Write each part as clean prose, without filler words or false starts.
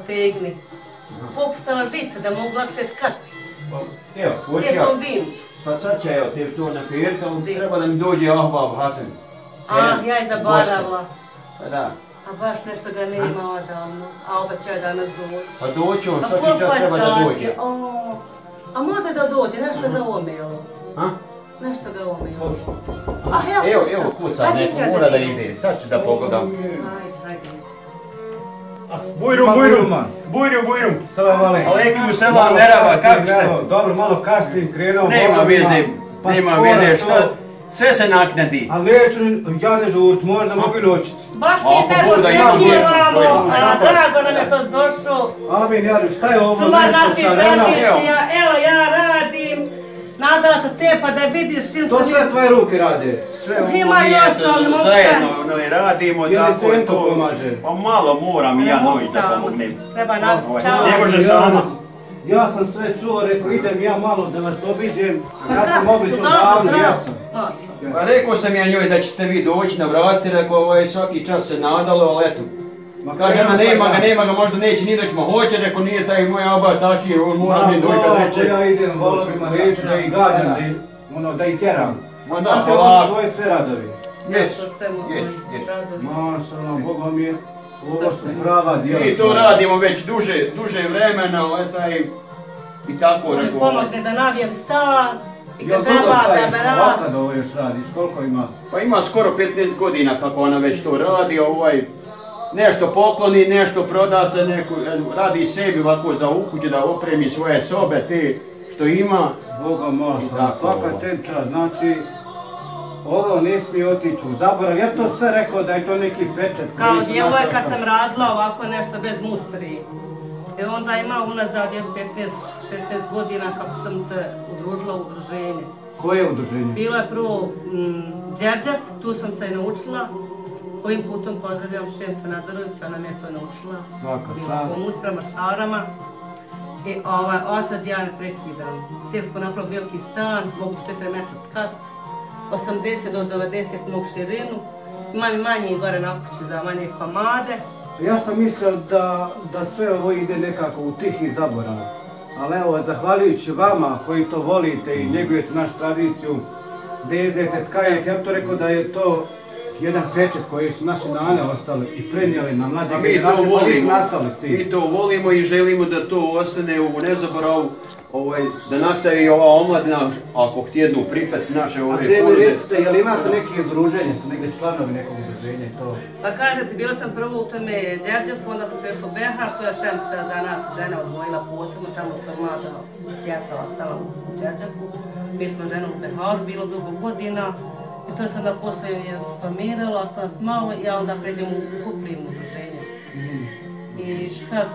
tegni. Popustala žica da mogu lakše tkati. Evo, hoću ja. Pa sad će, evo, te to napijeriti, ali treba da mi dođe Ahbab Hasan. Ja je zaboravila. Pa da. A baš nešto ga nema odavno, a obećao danas doći. Pa doći on, svaki čas treba da dođe. A možda da dođe, nešto ga omijelo. Nešto ga omijelo. Evo kuca, neko mora da ide, sad ću da pogledam. Hajde. Bujrum. Salam alejkum. Alejkum selam, merhaba, kako ste? Dobro, malo kasnim krenuo. Nema veze, što? Sve se naknadi. A neću, ja ne žurt, možda mogu noćiti. Baš mi tako čekiramo, drago nam je to došao. Amin, Jadu, šta je ovo? Čuvar naših tradicija, evo ja radim. Nadala se te pa da vidiš čim se... To sve tvoje ruke rade? Sve ovo nije, zajedno radimo, tako je to. Pa malo moram i ja noći da pomognem. Treba nastaviti. Ne može sama. Ja sam sve čuo, rekao idem ja malo da vas obiđem. Ja sam obično davno, ja sam. Pa rekao sam ja njoj da ćete vi doći navratiti, rekao ovo je svaki čas se nadalo, ali eto. Kaže ona nema ga, možda neće ni doći, ma hoće, rekao nije taj moj aba taki, on mora mi doći kad neće. Ja idem volovima, neću da ih gađam, da ih tjeram. Ma da, znači ovo su tvoji sve radovi. Jes. Mašallah, Boga mi je, ovo su prava djela. Mi to radimo već duže vremena, i tako rekao. Mi pomogne da navijem stan. Jel' dugo trajiš? Otkad ovo još radiš? Koliko ima? Pa ima skoro 15 godina kako ona već to radi, nešto pokloni, nešto proda se, radi sebi ovako za ukuće da opremi svoje sobe, te što ima. Boga mašta, svaka temča, znači ovo ne smije otići u zaborav. Ja to sve rekao da je to neki pečet. Kao djevojka sam radila ovako nešto bez mustri. I onda ima unazad 15-16 godina kako sam se udružila u udruženje. Koje udruženje? Bilo je prvo Đerđev, tu sam se i naučila. Ovim putom pozdravljam Šemsu Nadarovića, ona me je to naučila. Svaka čast. Bila po mustrama, šarama. I otad ja ne prekidam. Sjeli smo napravili veliki stan, mogu 4 metra tkat. 80 do 90 mog širinu. Imam i manje gore na okući za manje komade. Ja sam mislio da sve ovo ide nekako u tihi zaborav. Ali evo, zahvaljujući vama koji to volite i njegujete našu tradiciju, vezete, tkajete, ja bih to rekao da je to jedan pečet koji su naše nane ostali i prenijeli na mlade generacije, pa nisu nastali s tim. Mi to volimo i želimo da to ostane u nezaboravu, da nastavi ova omladina, ako htjednu prihvatiti naše ove porode. A gdje mi recite, je li imate neke udruženje, su negdje članovi nekog udruženja i to? Pa kažete, bila sam prvo u tome Đerđevu, onda sam prešla u Behar, to je Šemsa za nas žena odvojila posebno, tamo su mlada djeca ostala u Đerđevu. Mi smo žena u Beharu, bilo dugo godina. I to sam da poslije je formirala, ostala sam malo i ja onda pređem u Koprivno udruženje. I sad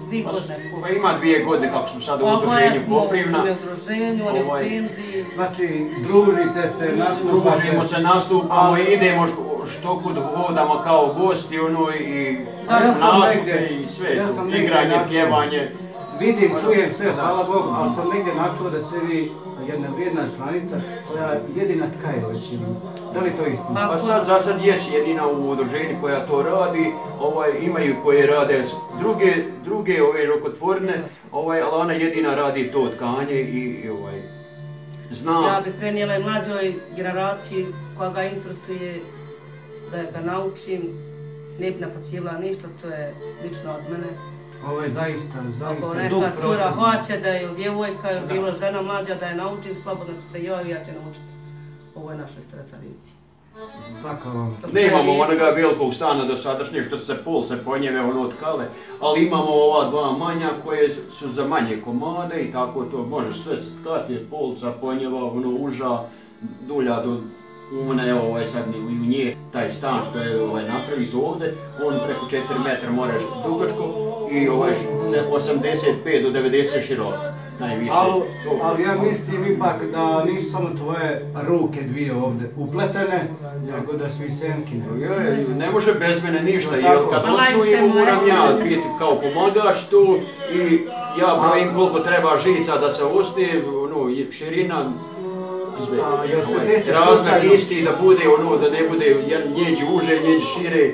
2 godine. Pa ima 2 godine kako smo sad u udruženju Koprivna. U udruženju, oni u penziji. Znači, družite se, nastupate. Družimo se, nastupamo, idemo što kud hodamo kao gosti i nastupe i sve, igranje, pjevanje. Vidim, čujem sve, hvala Bogu, ali sam negdje načuo da ste vi jedna vrijedna članica koja jedina tkaje većinu. Da li to istina? Pa sad za sad jesi jedina u udruženju koja to radi, imaju koje rade druge ove rukotvorne, ali ona jedina radi to tkanje i zna. Ja bih prenijela i mlađoj generaciji koja ga interesuje da ga naučim, ne bi naplaćivala ništa, to je lično od mene. Ovo je zaista ako dug neka cura proces. hoće da je djevojka ili bila žena mlađa da je naučim, slobodno se javi, ja ću naučiti. Ovo je našoj tradiciji. Svaka vam. Nemamo onoga velikog stana dosadašnjeg što su se polce po njeme tkale, ali imamo ova 2 manja koje su za manje komade i tako to možeš sve stkati, polca, ponjeva, uža, dulja do one, sad u nje, taj stan što je napraviti ovdje, on preko 4 metra moraš dugačko i 85 do 90 široko, najviše. Ali ja mislim ipak da nisu samo tvoje ruke dvije ovdje upletene, nego da su i Senkine. Ne može bez mene ništa, jer kad osvojimo moram ja biti kao pomagač tu i ja brojim koliko treba žica da se ostaje, širina, razmak isti da bude da ne bude njeđi uže, njeđi šire